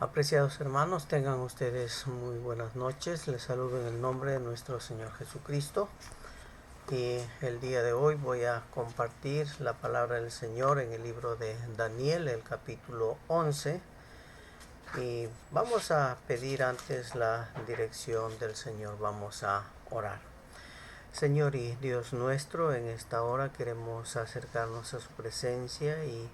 Apreciados hermanos, tengan ustedes muy buenas noches. Les saludo en el nombre de nuestro Señor Jesucristo. Y el día de hoy voy a compartir la palabra del Señor en el libro de Daniel, el capítulo 11. Y vamos a pedir antes la dirección del Señor. Vamos a orar. Señor y Dios nuestro, en esta hora queremos acercarnos a su presencia y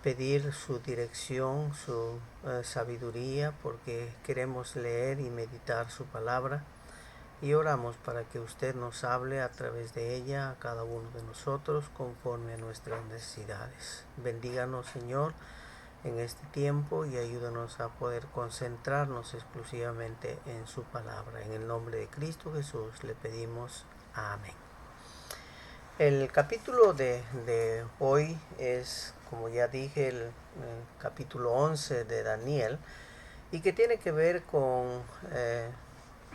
pedir su dirección, su sabiduría, porque queremos leer y meditar su palabra, y oramos para que usted nos hable a través de ella a cada uno de nosotros conforme a nuestras necesidades. Bendíganos, Señor, en este tiempo y ayúdanos a poder concentrarnos exclusivamente en su palabra. En el nombre de Cristo Jesús le pedimos. Amén. El capítulo de hoy es, como ya dije, el capítulo 11 de Daniel, y que tiene que ver con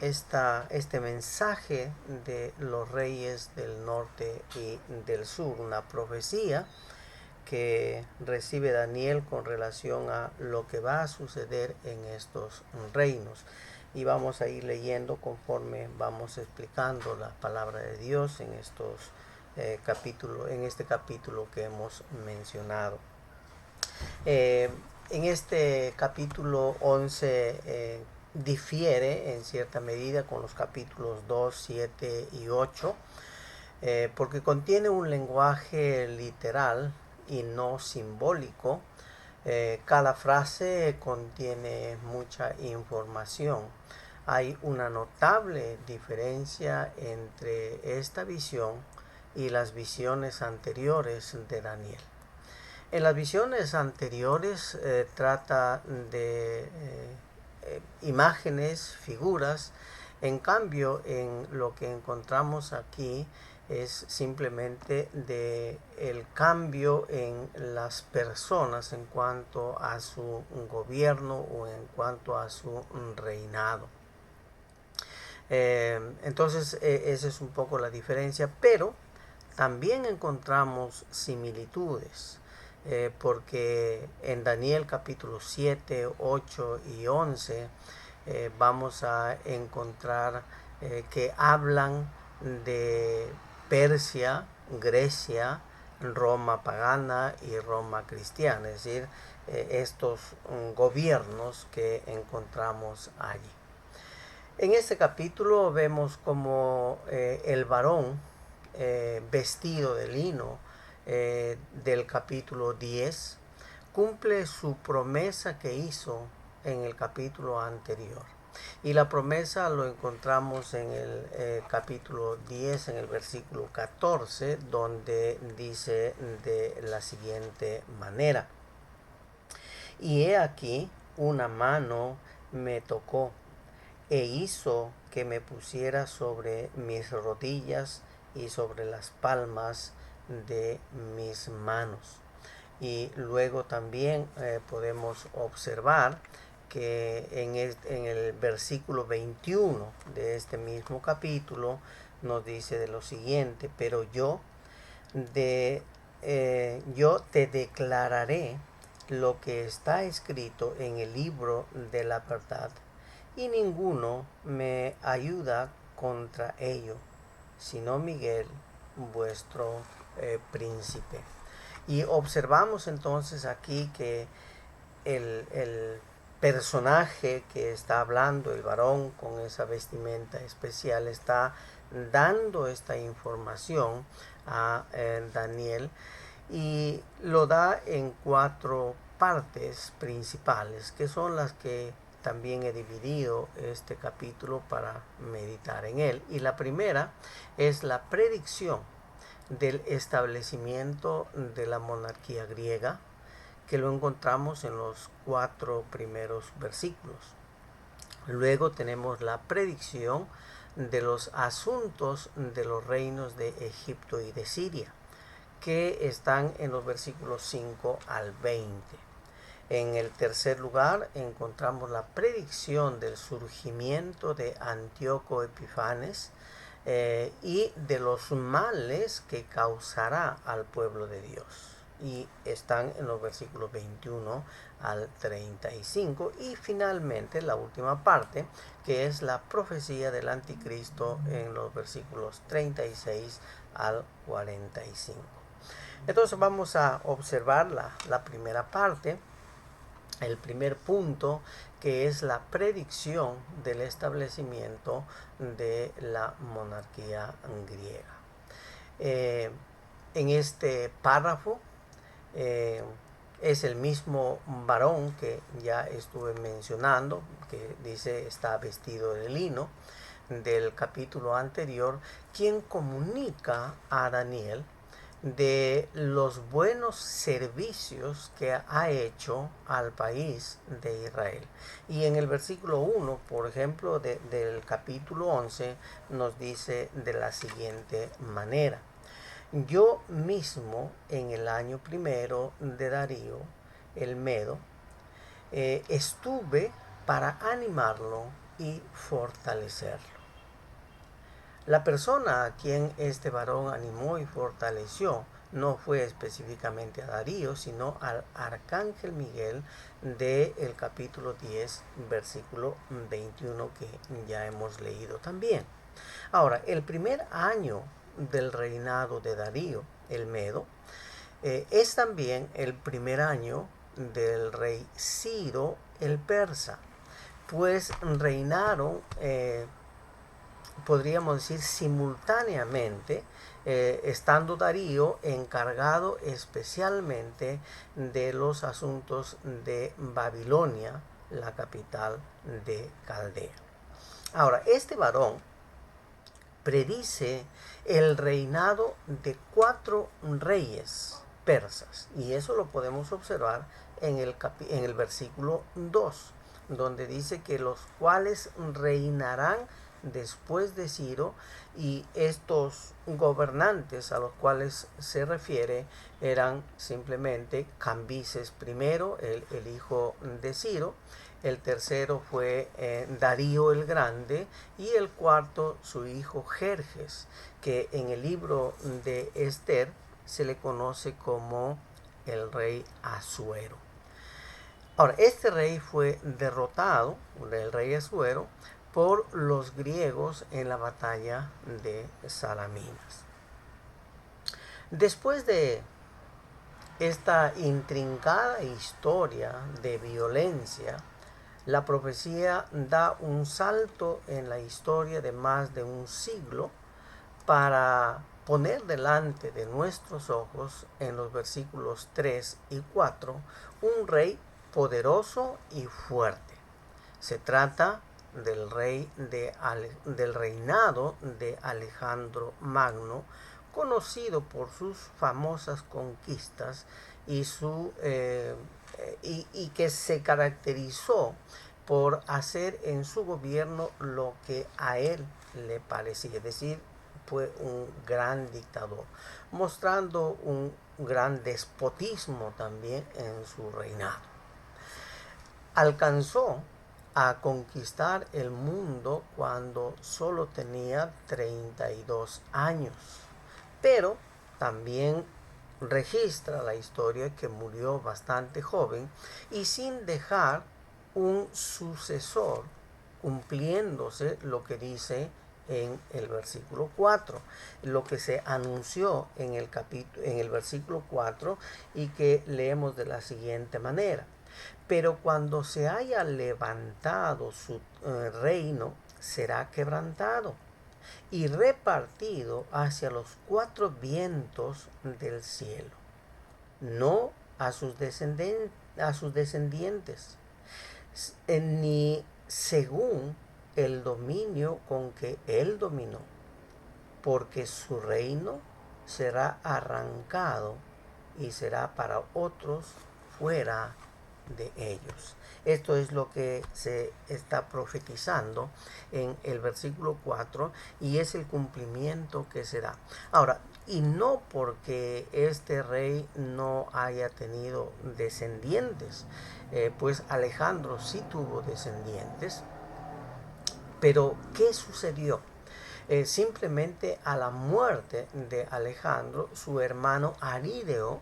este mensaje de los reyes del norte y del sur, una profecía que recibe Daniel con relación a lo que va a suceder en estos reinos. Y vamos a ir leyendo conforme vamos explicando la palabra de Dios en estos en este capítulo que hemos mencionado. En este capítulo 11 difiere en cierta medida con los capítulos 2, 7 y 8, porque contiene un lenguaje literal y no simbólico. Cada frase contiene mucha información. Hay una notable diferencia entre esta visión y las visiones anteriores de Daniel. En las visiones anteriores trata de imágenes, figuras. En cambio, en lo que encontramos aquí es simplemente de el cambio en las personas en cuanto a su gobierno o en cuanto a su reinado. Entonces esa es un poco la diferencia, pero también encontramos similitudes, porque en Daniel capítulo 7, 8 y 11 vamos a encontrar que hablan de Persia, Grecia, Roma pagana y Roma cristiana, es decir, estos gobiernos que encontramos allí. En este capítulo vemos como el varón vestido de lino del capítulo 10 cumple su promesa que hizo en el capítulo anterior. Y la promesa lo encontramos en el capítulo 10, en el versículo 14, donde dice de la siguiente manera: y he aquí una mano me tocó e hizo que me pusiera sobre mis rodillas y sobre las palmas de mis manos. Y luego también podemos observar que en el versículo 21 de este mismo capítulo nos dice de lo siguiente: pero yo te declararé lo que está escrito en el libro de la verdad, y ninguno me ayuda contra ello, sino Miguel, vuestro príncipe. Y observamos entonces aquí que el personaje que está hablando, el varón con esa vestimenta especial, está dando esta información a Daniel, y lo da en 4 partes principales, que son las que también he dividido este capítulo para meditar en él. Y la primera es la predicción del establecimiento de la monarquía griega, que lo encontramos en los 4 primeros versículos. Luego tenemos la predicción de los asuntos de los reinos de Egipto y de Siria, que están en los versículos 5 al 20. En el tercer lugar encontramos la predicción del surgimiento de Antíoco Epifanes y de los males que causará al pueblo de Dios. y están en los versículos 21 al 35, y finalmente la última parte, que es la profecía del anticristo en los versículos 36 al 45. Entonces vamos a observar la primera parte, el primer punto, que es la predicción del establecimiento de la monarquía griega. En este párrafo es el mismo varón que ya estuve mencionando, que dice está vestido de lino, del capítulo anterior, quien comunica a Daniel de los buenos servicios que ha hecho al país de Israel. Y en el versículo 1, por ejemplo, del capítulo 11, nos dice de la siguiente manera: yo mismo en el año primero de Darío el Medo estuve para animarlo y fortalecerlo. La persona a quien este varón animó y fortaleció no fue específicamente a Darío, sino al arcángel Miguel del capítulo 10, versículo 21, que ya hemos leído también. Ahora, el primer año del reinado de Darío el Medo es también el primer año del rey Ciro el Persa, pues reinaron podríamos decir simultáneamente, estando Darío encargado especialmente de los asuntos de Babilonia, la capital de Caldea. Ahora, este varón predice el reinado de 4 reyes persas, y eso lo podemos observar en el versículo 2, donde dice que los cuales reinarán después de Ciro, y estos gobernantes a los cuales se refiere eran simplemente Cambises primero, el hijo de Ciro; el tercero fue Darío el Grande; y el cuarto su hijo Jerjes, que en el libro de Esther se le conoce como el rey Asuero. Ahora, este rey fue derrotado, el rey Asuero, por los griegos en la batalla de Salaminas. Después de esta intrincada historia de violencia, la profecía da un salto en la historia de más de un siglo para poner delante de nuestros ojos, en los versículos 3 y 4, un rey poderoso y fuerte. Se trata del reinado de Alejandro Magno, conocido por sus famosas conquistas y que se caracterizó por hacer en su gobierno lo que a él le parecía, es decir, fue un gran dictador, mostrando un gran despotismo también en su reinado. Alcanzó a conquistar el mundo cuando solo tenía 32 años, pero también registra la historia que murió bastante joven y sin dejar un sucesor, cumpliéndose lo que dice en el versículo 4, lo que se anunció en el versículo 4, y que leemos de la siguiente manera: pero cuando se haya levantado su reino, será quebrantado y repartido hacia los 4 vientos del cielo, no a sus descendientes, ni según el dominio con que él dominó, porque su reino será arrancado y será para otros fuera de ellos. Esto es lo que se está profetizando en el versículo 4, y es el cumplimiento que se da. Ahora, y no porque este rey no haya tenido descendientes, pues Alejandro sí tuvo descendientes, pero ¿qué sucedió? Simplemente a la muerte de Alejandro, su hermano Arídeo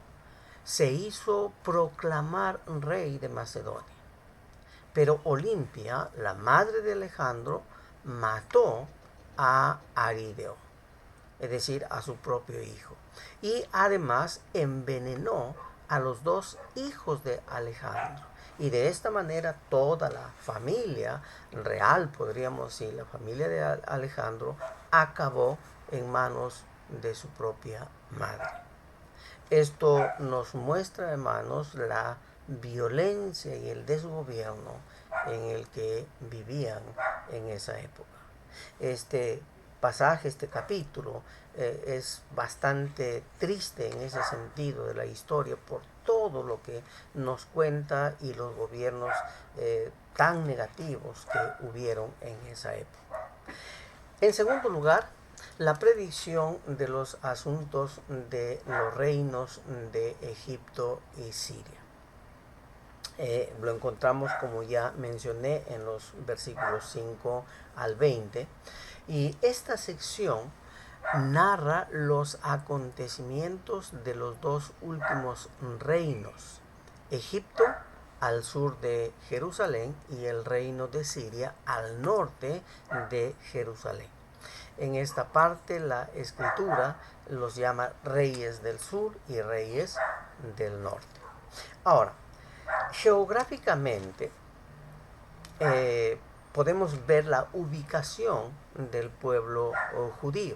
se hizo proclamar rey de Macedonia. Pero Olimpia, la madre de Alejandro, mató a Arideo, es decir, a su propio hijo. Y además envenenó a los dos hijos de Alejandro. Y de esta manera toda la familia real, podríamos decir, la familia de Alejandro, acabó en manos de su propia madre. Esto nos muestra, hermanos, la violencia y el desgobierno en el que vivían en esa época. Este pasaje, este capítulo, es bastante triste en ese sentido de la historia por todo lo que nos cuenta y los gobiernos tan negativos que hubieron en esa época. En segundo lugar, la predicción de los asuntos de los reinos de Egipto y Siria. Lo encontramos, como ya mencioné, en los versículos 5 al 20. Y esta sección narra los acontecimientos de los dos últimos reinos: Egipto al sur de Jerusalén y el reino de Siria al norte de Jerusalén. En esta parte la escritura los llama reyes del sur y reyes del norte. Ahora, geográficamente podemos ver la ubicación del pueblo judío,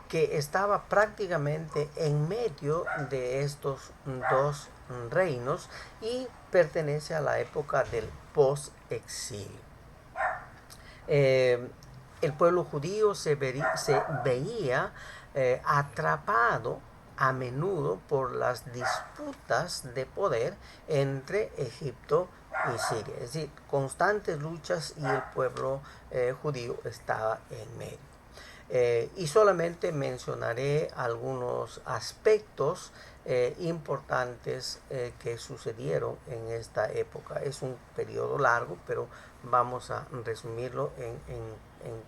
que estaba prácticamente en medio de estos dos reinos y pertenece a la época del post-exilio. El pueblo judío se veía atrapado a menudo por las disputas de poder entre Egipto y Siria, es decir, constantes luchas, y el pueblo judío estaba en medio. Y solamente mencionaré algunos aspectos importantes que sucedieron en esta época. Es un periodo largo, pero vamos a resumirlo en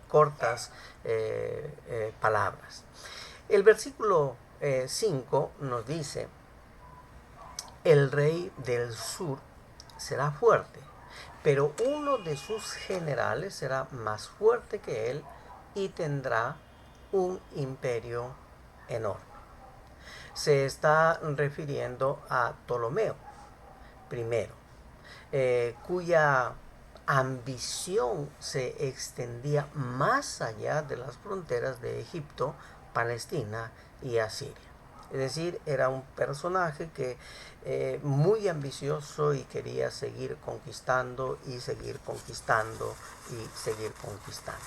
cortas palabras. El versículo 5 nos dice: el rey del sur será fuerte, pero uno de sus generales será más fuerte que él y tendrá un imperio enorme. Se está refiriendo a Ptolomeo I, cuya ambición se extendía más allá de las fronteras de Egipto, Palestina y Asiria. Es decir, era un personaje que muy ambicioso y quería seguir conquistando y seguir conquistando y seguir conquistando.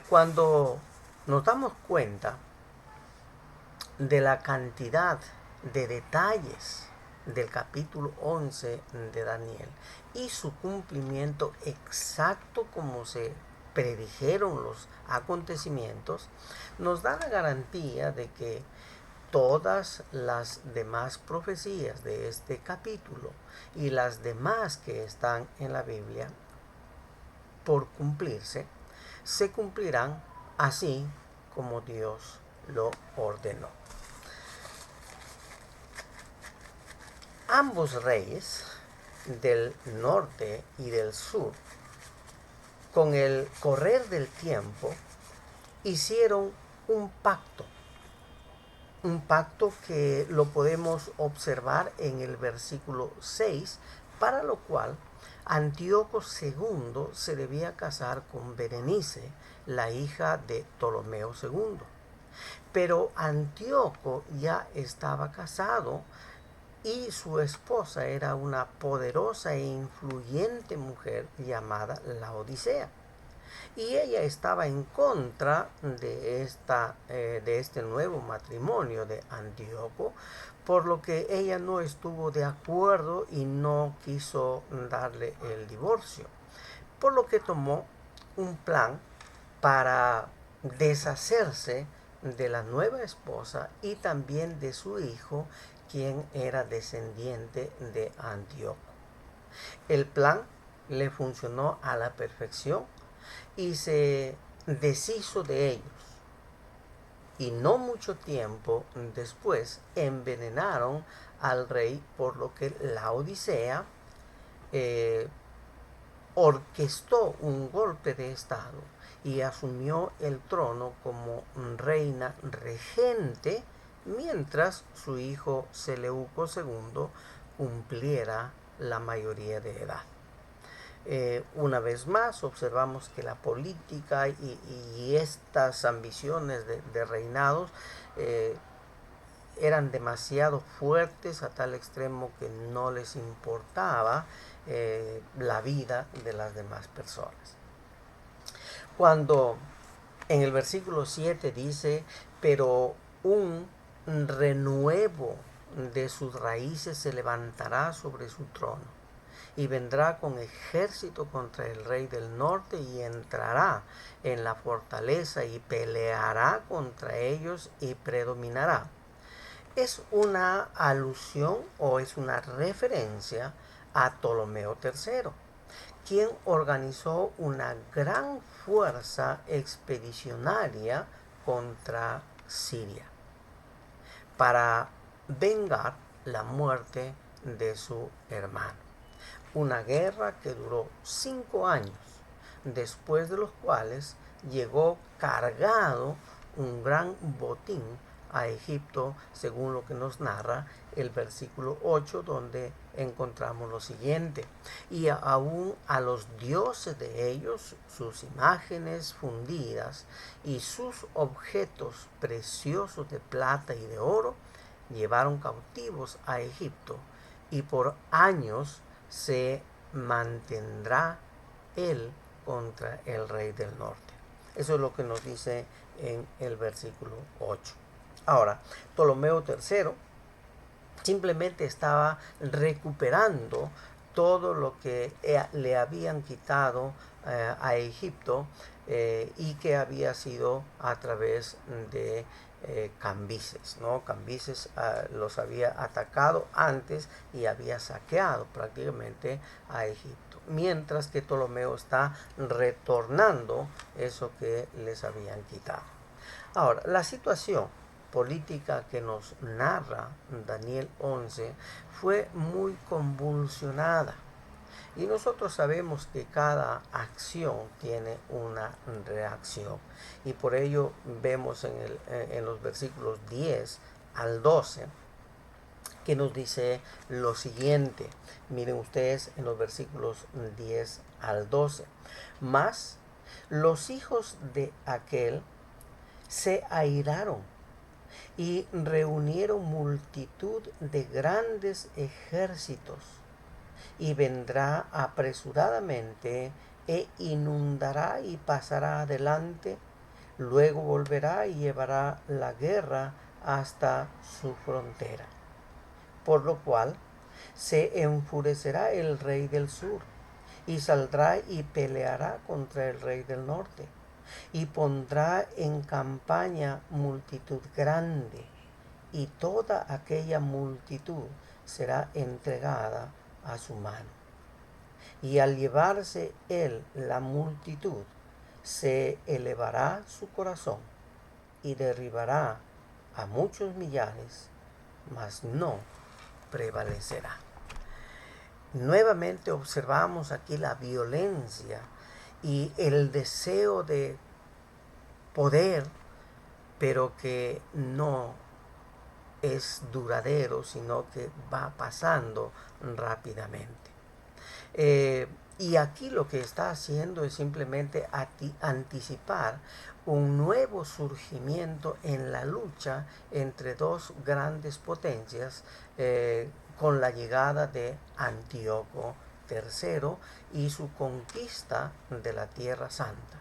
Cuando nos damos cuenta de la cantidad de detalles del capítulo 11 de Daniel y su cumplimiento exacto como se predijeron los acontecimientos, nos da la garantía de que todas las demás profecías de este capítulo y las demás que están en la Biblia por cumplirse, se cumplirán así como Dios lo ordenó. Ambos reyes del norte y del sur, con el correr del tiempo, hicieron un pacto que lo podemos observar en el versículo 6, para lo cual Antíoco II se debía casar con Berenice, la hija de Ptolomeo II. Pero Antíoco ya estaba casado y su esposa era una poderosa e influyente mujer llamada Laodicea. Y ella estaba en contra de este nuevo matrimonio de Antíoco, por lo que ella no estuvo de acuerdo y no quiso darle el divorcio, por lo que tomó un plan para deshacerse de la nueva esposa y también de su hijo, quien era descendiente de Antíoco. El plan le funcionó a la perfección y se deshizo de ellos. y no mucho tiempo después envenenaron al rey, por lo que la Odisea eh, orquestó un golpe de estado y asumió el trono como reina regente mientras su hijo Seleuco II cumpliera la mayoría de edad. Una vez más observamos que la política y estas ambiciones de reinados eran demasiado fuertes a tal extremo que no les importaba la vida de las demás personas. Cuando en el versículo 7 dice, pero un renuevo de sus raíces se levantará sobre su trono y vendrá con ejército contra el rey del norte y entrará en la fortaleza y peleará contra ellos y predominará. Es una alusión o es una referencia a Ptolomeo III, quien organizó una gran fuerza expedicionaria contra Siria para vengar la muerte de su hermano. Una guerra que duró 5 años, después de los cuales llegó cargado un gran botín a Egipto, según lo que nos narra el versículo 8, donde encontramos lo siguiente: y aún a los dioses de ellos, sus imágenes fundidas y sus objetos preciosos de plata y de oro, llevaron cautivos a Egipto, y por años se mantendrá él contra el rey del norte. Eso es lo que nos dice en el versículo 8. Ahora, Ptolomeo III simplemente estaba recuperando todo lo que le habían quitado a Egipto y que había sido a través de Cambises, ¿no? Cambises los había atacado antes y había saqueado prácticamente a Egipto, mientras que Ptolomeo está retornando eso que les habían quitado. Ahora, la situación política que nos narra Daniel 11 fue muy convulsionada. Y nosotros sabemos que cada acción tiene una reacción. Y por ello vemos en los versículos 10 al 12 que nos dice lo siguiente. Miren ustedes en los versículos 10 al 12. Mas los hijos de aquel se airaron y reunieron multitud de grandes ejércitos, y vendrá apresuradamente e inundará y pasará adelante, luego volverá y llevará la guerra hasta su frontera. Por lo cual se enfurecerá el rey del sur, y saldrá y peleará contra el rey del norte, y pondrá en campaña multitud grande, y toda aquella multitud será entregada a su mano. Y al llevarse él la multitud, se elevará su corazón y derribará a muchos millares, mas no prevalecerá. Nuevamente observamos aquí la violencia y el deseo de poder, pero que no es duradero, sino que va pasando rápidamente. Y aquí lo que está haciendo es simplemente anticipar un nuevo surgimiento en la lucha entre dos grandes potencias con la llegada de Antíoco III y su conquista de la Tierra Santa.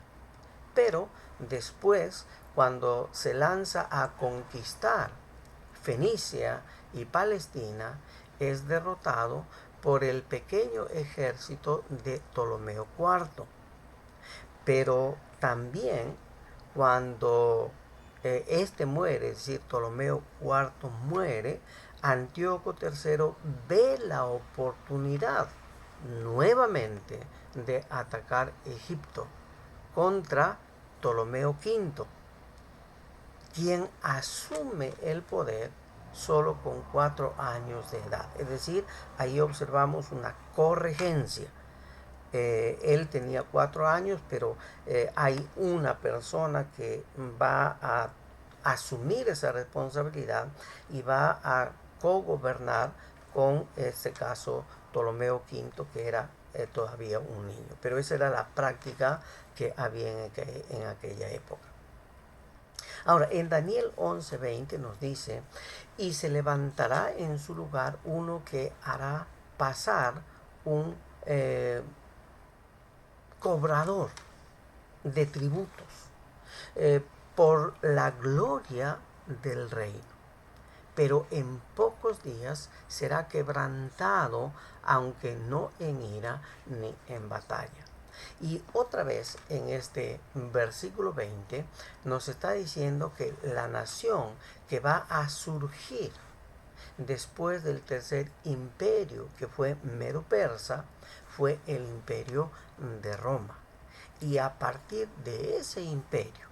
Pero después, cuando se lanza a conquistar Fenicia y Palestina, es derrotado por el pequeño ejército de Ptolomeo IV. Pero también cuando este muere, es decir, Ptolomeo IV muere, Antíoco III ve la oportunidad nuevamente de atacar Egipto contra Ptolomeo V, quien asume el poder solo con 4 años de edad. Es decir, ahí observamos una corregencia. Él tenía 4 años, pero hay una persona que va a asumir esa responsabilidad y va a cogobernar con, este caso, Ptolomeo V, que era todavía un niño. Pero esa era la práctica que había en aquella época. Ahora, en Daniel 11:20 nos dice, y se levantará en su lugar uno que hará pasar un cobrador de tributos por la gloria del reino. Pero en pocos días será quebrantado, aunque no en ira ni en batalla. Y otra vez en este versículo 20 nos está diciendo que la nación que va a surgir después del tercer imperio, que fue Medo-Persa, fue el imperio de Roma. Y a partir de ese imperio,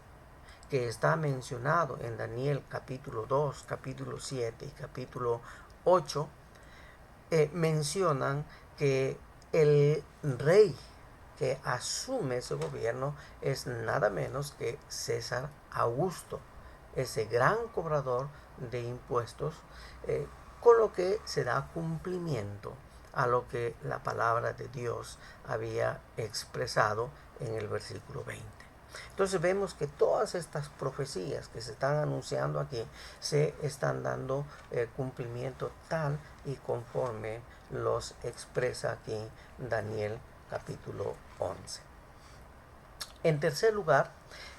que está mencionado en Daniel capítulo 2, capítulo 7 y capítulo 8, mencionan que el rey que asume ese gobierno es nada menos que César Augusto, ese gran cobrador de impuestos, con lo que se da cumplimiento a lo que la palabra de Dios había expresado en el versículo 20. Entonces vemos que todas estas profecías que se están anunciando aquí se están dando cumplimiento tal y conforme los expresa aquí Daniel capítulo 11. En tercer lugar,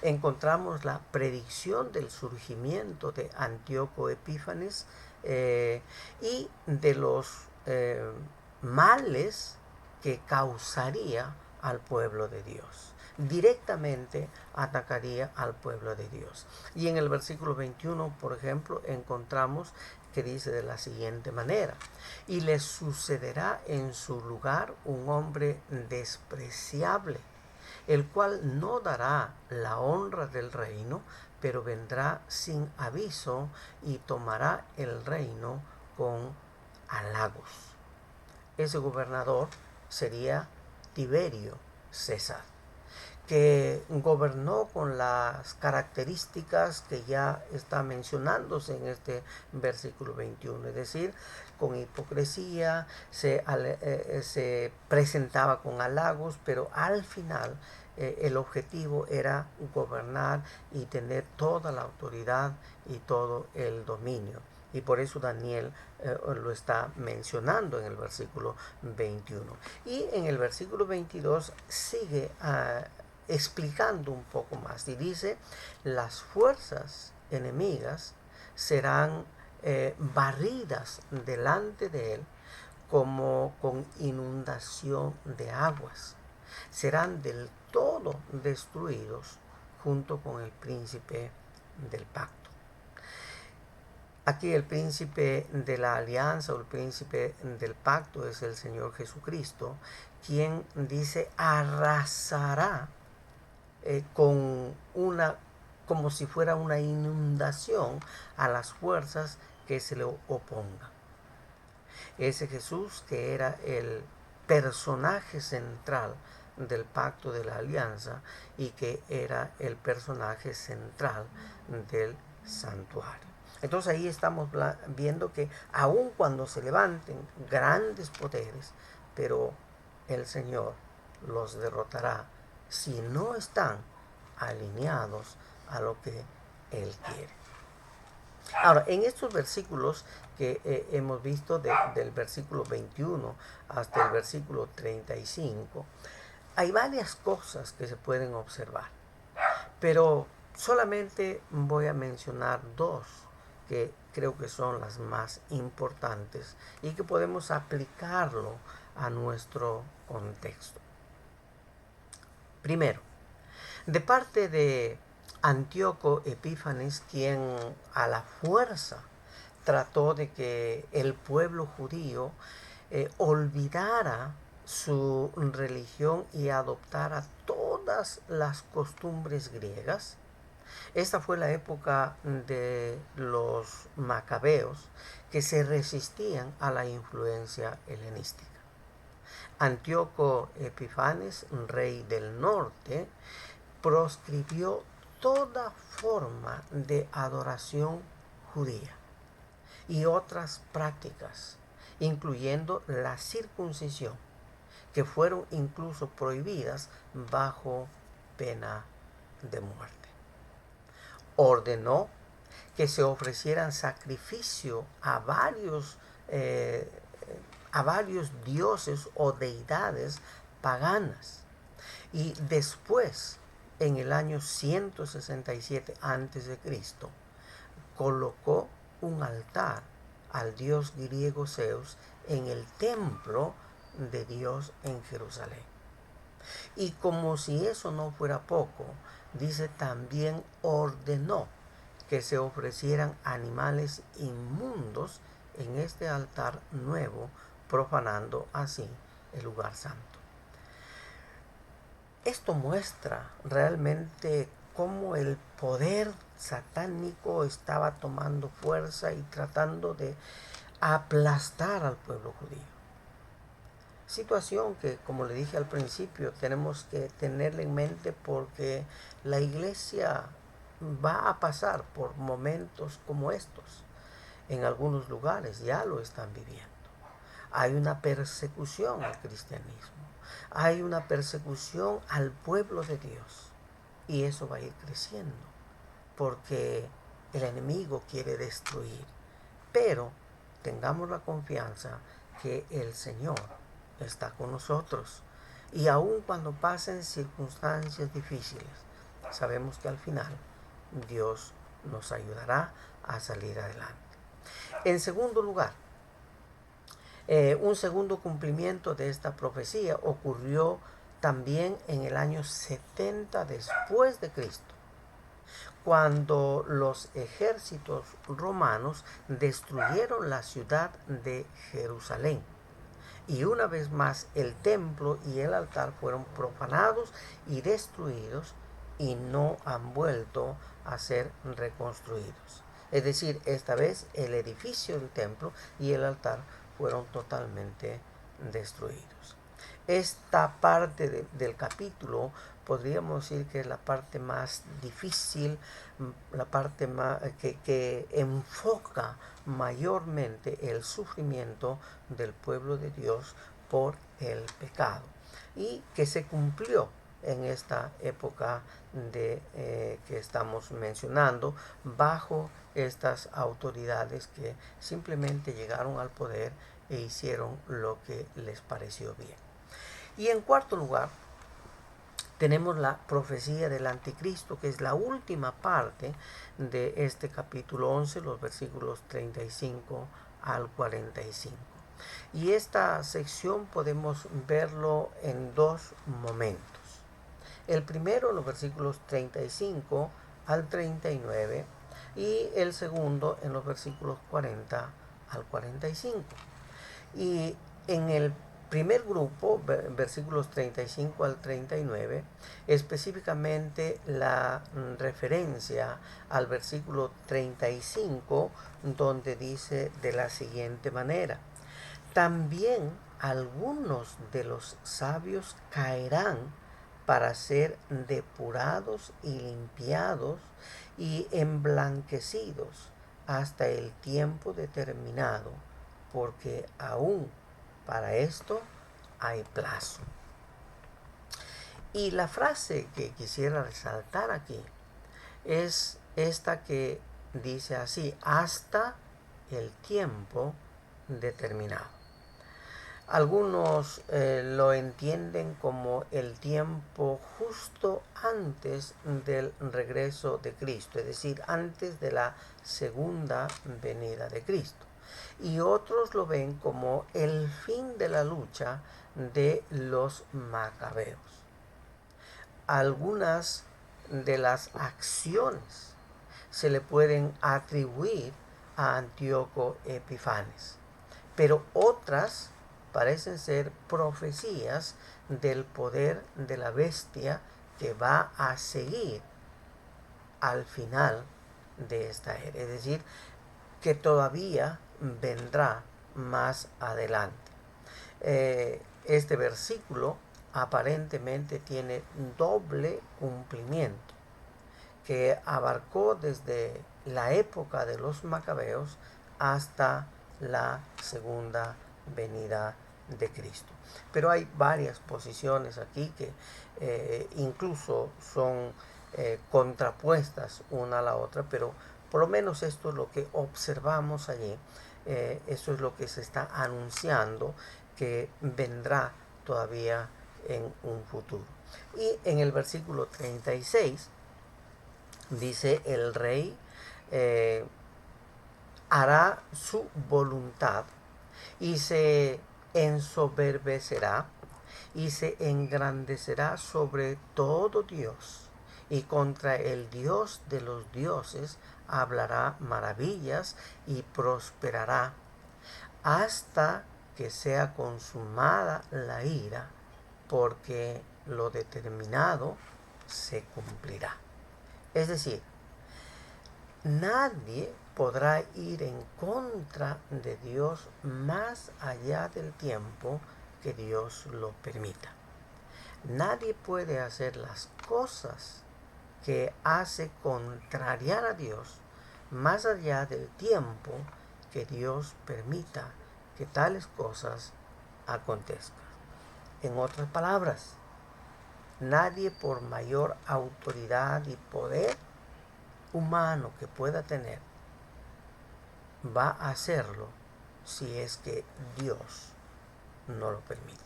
encontramos la predicción del surgimiento de Antíoco Epífanes y de los males que causaría al pueblo de Dios. Directamente atacaría al pueblo de Dios. Y en el versículo 21, por ejemplo, encontramos que dice de la siguiente manera: y le sucederá en su lugar un hombre despreciable, el cual no dará la honra del reino, pero vendrá sin aviso y tomará el reino con halagos. Ese gobernador sería Tiberio César, que gobernó con las características que ya está mencionándose en este versículo 21, es decir, con hipocresía, se presentaba con halagos, pero al final el objetivo era gobernar y tener toda la autoridad y todo el dominio. Y por eso Daniel lo está mencionando en el versículo 21. Y en el versículo 22 sigue explicando un poco más y dice: las fuerzas enemigas serán barridas delante de él como con inundación de aguas, serán del todo destruidos junto con el príncipe del pacto. Aquí el príncipe de la alianza o el príncipe del pacto es el Señor Jesucristo, quien dice arrasará como si fuera una inundación a las fuerzas que se le opongan. Ese Jesús, que era el personaje central del pacto de la alianza y que era el personaje central del santuario. Entonces ahí estamos viendo que aun cuando se levanten grandes poderes, pero el Señor los derrotará si no están alineados a lo que Él quiere. Ahora, en estos versículos que hemos visto del versículo 21 hasta el versículo 35, hay varias cosas que se pueden observar, pero solamente voy a mencionar dos que creo que son las más importantes y que podemos aplicarlo a nuestro contexto. Primero, de parte de Antíoco Epífanes, quien a la fuerza trató de que el pueblo judío olvidara su religión y adoptara todas las costumbres griegas, Esta fue la época de los macabeos que se resistían a la influencia helenística. Antíoco Epifanes, rey del norte, proscribió toda forma de adoración judía y otras prácticas, incluyendo la circuncisión, que fueron incluso prohibidas bajo pena de muerte. Ordenó que se ofrecieran sacrificio a varios dioses o deidades paganas. Y después, en el año 167 a.C., colocó un altar al dios griego Zeus en el templo de Dios en Jerusalén. Y como si eso no fuera poco, dice, también ordenó que se ofrecieran animales inmundos en este altar nuevo, profanando así el lugar santo. Esto muestra realmente cómo el poder satánico estaba tomando fuerza y tratando de aplastar al pueblo judío. Situación que, como le dije al principio, tenemos que tenerla en mente porque la iglesia va a pasar por momentos como estos. En algunos lugares ya lo están viviendo. Hay una persecución al cristianismo. Hay una persecución al pueblo de Dios. Y eso va a ir creciendo porque el enemigo quiere destruir. Pero tengamos la confianza que el Señor está con nosotros. Y aun cuando pasen circunstancias difíciles, sabemos que al final Dios nos ayudará a salir adelante. En segundo lugar, un segundo cumplimiento de esta profecía ocurrió también en el año 70 después de Cristo, cuando los ejércitos romanos destruyeron la ciudad de Jerusalén. Y una vez más el templo y el altar fueron profanados y destruidos y no han vuelto a ser reconstruidos. Es decir, esta vez el edificio del templo y el altar fueron totalmente destruidos. Esta parte del capítulo podríamos decir que es la parte más difícil, la parte más, que enfoca mayormente el sufrimiento del pueblo de Dios por el pecado y que se cumplió en esta época que estamos mencionando, bajo estas autoridades que simplemente llegaron al poder e hicieron lo que les pareció bien. Y en cuarto lugar, tenemos la profecía del anticristo, que es la última parte de este capítulo 11, los versículos 35 al 45. Y esta sección podemos verlo en dos momentos. El primero, los versículos 35 al 39, y el segundo en los versículos 40 al 45. Y en el primer grupo, versículos 35 al 39, específicamente la referencia al versículo 35, donde dice de la siguiente manera: también algunos de los sabios caerán para ser depurados y limpiados y emblanquecidos hasta el tiempo determinado, porque aún para esto hay plazo. Y la frase que quisiera resaltar aquí es esta que dice así: hasta el tiempo determinado. Algunos lo entienden como el tiempo justo antes del regreso de Cristo, es decir, antes de la segunda venida de Cristo. Y otros lo ven como el fin de la lucha de los macabeos. Algunas de las acciones se le pueden atribuir a Antíoco Epifanes, pero otras parecen ser profecías del poder de la bestia que va a seguir al final de esta era, es decir, que todavía vendrá más adelante. Este versículo aparentemente tiene doble cumplimiento, que abarcó desde la época de los macabeos hasta la segunda venida de Cristo. Pero hay varias posiciones aquí que incluso son contrapuestas una a la otra, pero por lo menos esto es lo que observamos allí. Eso es lo que se está anunciando que vendrá todavía en un futuro. Y en el versículo 36 dice: el rey hará su voluntad y se ensoberbecerá y se engrandecerá sobre todo Dios, y contra el Dios de los dioses hablará maravillas y prosperará hasta que sea consumada la ira, porque lo determinado se cumplirá. Es decir, nadie podrá ir en contra de Dios más allá del tiempo que Dios lo permita. Nadie puede hacer las cosas que hace contrariar a Dios más allá del tiempo que Dios permita que tales cosas acontezcan. En otras palabras, nadie, por mayor autoridad y poder humano que pueda tener, va a hacerlo si es que Dios no lo permite.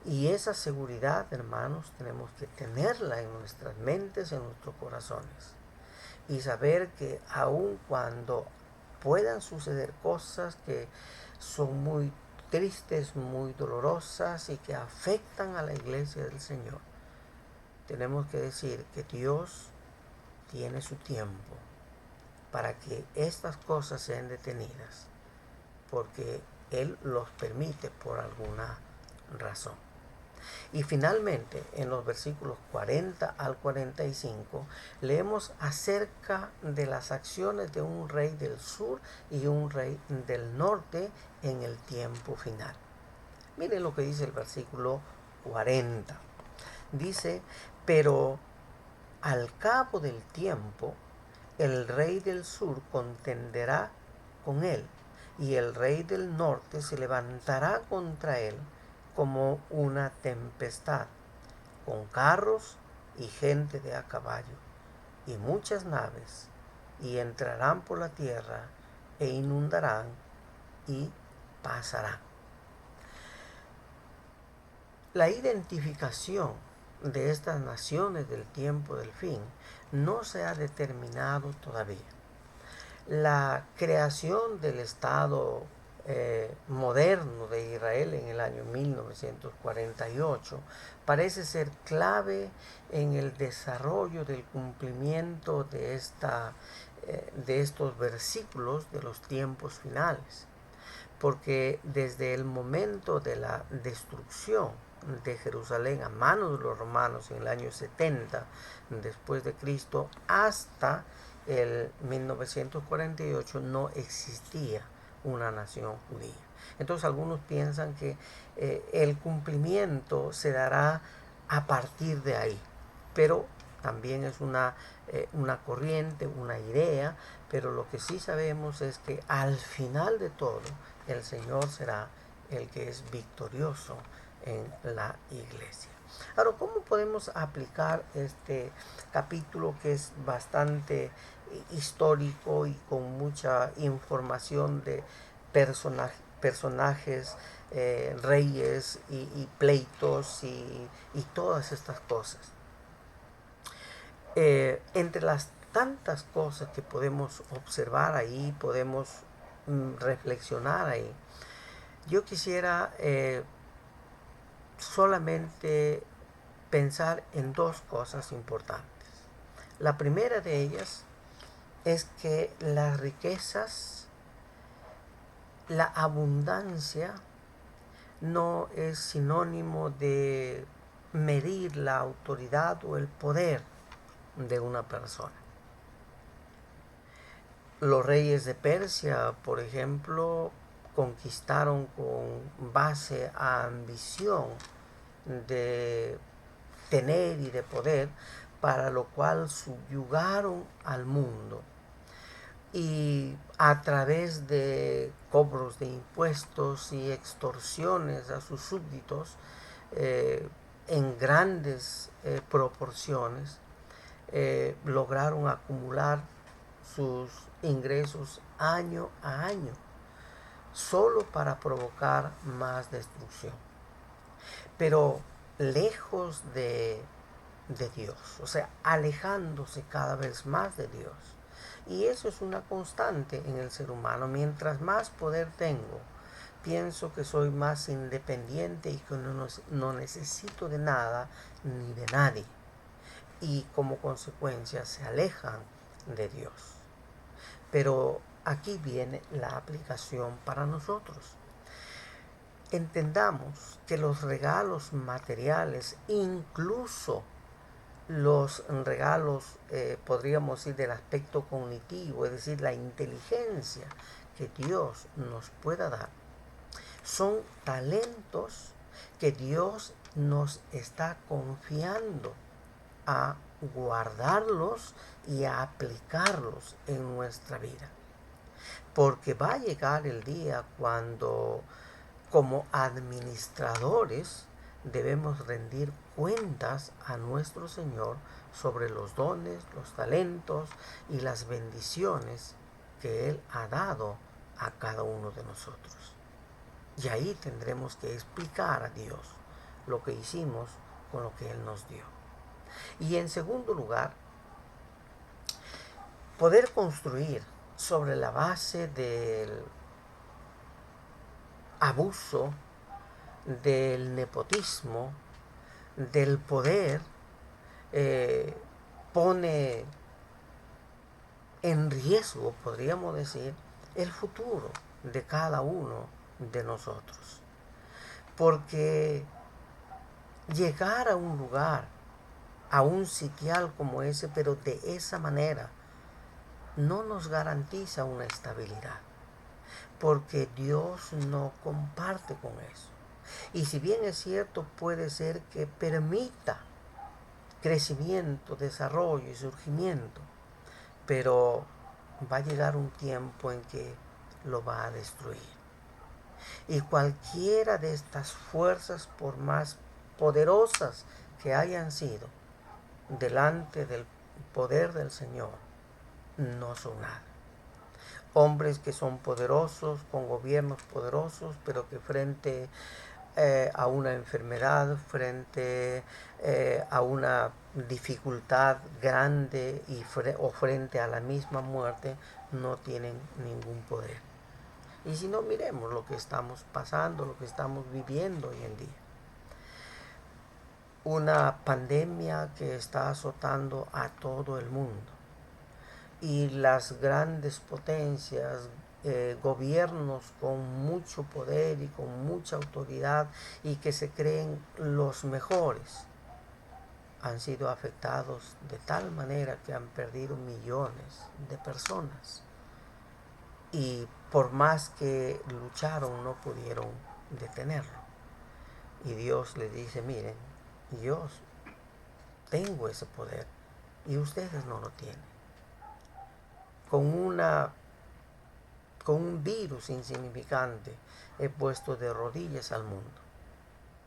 Y esa seguridad, hermanos, tenemos que tenerla en nuestras mentes, en nuestros corazones, y saber que aun cuando puedan suceder cosas que son muy tristes, muy dolorosas y que afectan a la iglesia del Señor, tenemos que decir que Dios tiene su tiempo para que estas cosas sean detenidas, porque Él los permite por alguna razón. Y finalmente, en los versículos 40 al 45, leemos acerca de las acciones de un rey del sur y un rey del norte en el tiempo final. Miren lo que dice el versículo 40. Dice: pero al cabo del tiempo, el rey del sur contenderá con él, y el rey del norte se levantará contra él como una tempestad, con carros y gente de a caballo, y muchas naves, y entrarán por la tierra, e inundarán, y pasarán. La identificación de estas naciones del tiempo del fin no se ha determinado todavía. La creación del Estado moderno de Israel en el año 1948 parece ser clave en el desarrollo del cumplimiento de estos versículos de los tiempos finales, porque desde el momento de la destrucción de Jerusalén a manos de los romanos en el año 70 después de Cristo hasta el 1948 no existía una nación judía. Entonces algunos piensan que el cumplimiento se dará a partir de ahí, pero también es una corriente, una idea, pero lo que sí sabemos es que al final de todo el Señor será el que es victorioso en la iglesia. Ahora, ¿cómo podemos aplicar este capítulo que es bastante histórico y con mucha información de personajes, reyes y pleitos y todas estas cosas? Entre las tantas cosas que podemos observar ahí, podemos reflexionar ahí, yo quisiera solamente pensar en dos cosas importantes. La primera de ellas es que las riquezas, la abundancia, no es sinónimo de medir la autoridad o el poder de una persona. Los reyes de Persia, por ejemplo, conquistaron con base a ambición de tener y de poder, para lo cual subyugaron al mundo. Y a través de cobros de impuestos y extorsiones a sus súbditos, en grandes proporciones, lograron acumular sus ingresos año a año, solo para provocar más destrucción. Pero lejos de Dios, o sea, alejándose cada vez más de Dios. Y eso es una constante en el ser humano. Mientras más poder tengo, pienso que soy más independiente y que no necesito de nada ni de nadie. Y como consecuencia se alejan de Dios. Pero aquí viene la aplicación para nosotros. Entendamos que los regalos materiales, incluso los regalos, podríamos decir, del aspecto cognitivo, es decir, la inteligencia que Dios nos pueda dar, son talentos que Dios nos está confiando a guardarlos y a aplicarlos en nuestra vida. Porque va a llegar el día cuando, como administradores, debemos rendir cuentas a nuestro Señor sobre los dones, los talentos y las bendiciones que Él ha dado a cada uno de nosotros. Y ahí tendremos que explicar a Dios lo que hicimos con lo que Él nos dio. Y en segundo lugar, poder construir sobre la base del abuso, del nepotismo, del poder, pone en riesgo, podríamos decir, el futuro de cada uno de nosotros. Porque llegar a un lugar, a un sitial como ese, pero de esa manera, no nos garantiza una estabilidad. Porque Dios no comparte con eso. Y si bien es cierto, puede ser que permita crecimiento, desarrollo y surgimiento, pero va a llegar un tiempo en que lo va a destruir. Y cualquiera de estas fuerzas, por más poderosas que hayan sido, delante del poder del Señor, no son nada. Hombres que son poderosos, con gobiernos poderosos, pero que frente a una enfermedad, frente a una dificultad grande o frente a la misma muerte, no tienen ningún poder. Y si no, miremos lo que estamos pasando, lo que estamos viviendo hoy en día. Una pandemia que está azotando a todo el mundo. Y las grandes potencias, gobiernos con mucho poder y con mucha autoridad y que se creen los mejores, han sido afectados de tal manera que han perdido millones de personas. Y por más que lucharon, no pudieron detenerlo. Y Dios les dice, miren, yo tengo ese poder y ustedes no lo tienen. Con un virus insignificante he puesto de rodillas al mundo.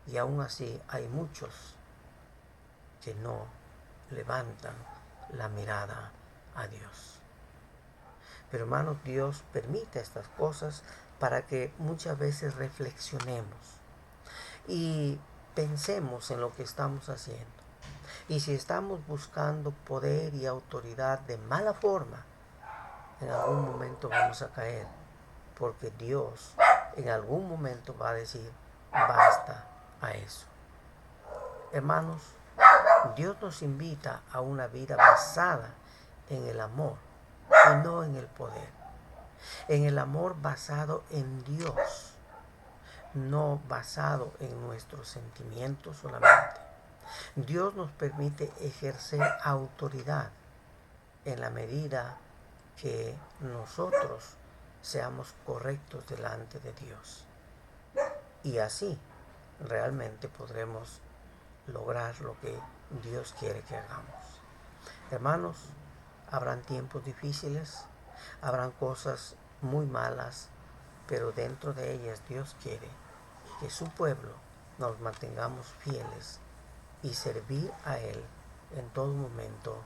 Y aún así hay muchos que no levantan la mirada a Dios. Pero hermanos, Dios permite estas cosas para que muchas veces reflexionemos y pensemos en lo que estamos haciendo. Y si estamos buscando poder y autoridad de mala forma, en algún momento vamos a caer, porque Dios en algún momento va a decir basta a eso. Hermanos, Dios nos invita a una vida basada en el amor y no en el poder. En el amor basado en Dios, no basado en nuestros sentimientos solamente. Dios nos permite ejercer autoridad en la medida que nosotros seamos correctos delante de Dios. Y así realmente podremos lograr lo que Dios quiere que hagamos. Hermanos, habrán tiempos difíciles, habrán cosas muy malas, pero dentro de ellas Dios quiere que su pueblo nos mantengamos fieles y servir a Él en todo momento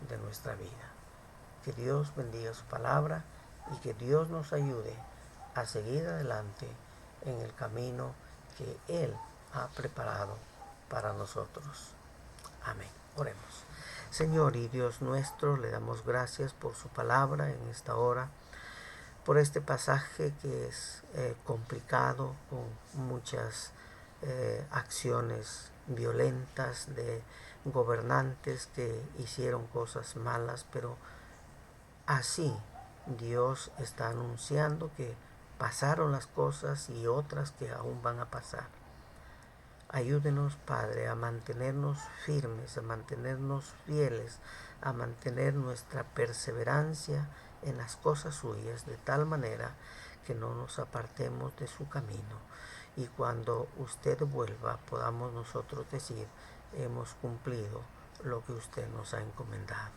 de nuestra vida. Que Dios bendiga su palabra y que Dios nos ayude a seguir adelante en el camino que Él ha preparado para nosotros. Amén. Oremos. Señor y Dios nuestro, le damos gracias por su palabra en esta hora, por este pasaje que es complicado, con muchas acciones violentas de gobernantes que hicieron cosas malas, pero así Dios está anunciando que pasaron las cosas y otras que aún van a pasar. Ayúdenos, Padre, a mantenernos firmes, a mantenernos fieles, a mantener nuestra perseverancia en las cosas suyas, de tal manera que no nos apartemos de su camino. Y cuando usted vuelva, podamos nosotros decir, hemos cumplido lo que usted nos ha encomendado.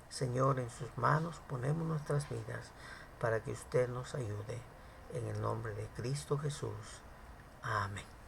Señor, en sus manos ponemos nuestras vidas para que usted nos ayude. En el nombre de Cristo Jesús. Amén.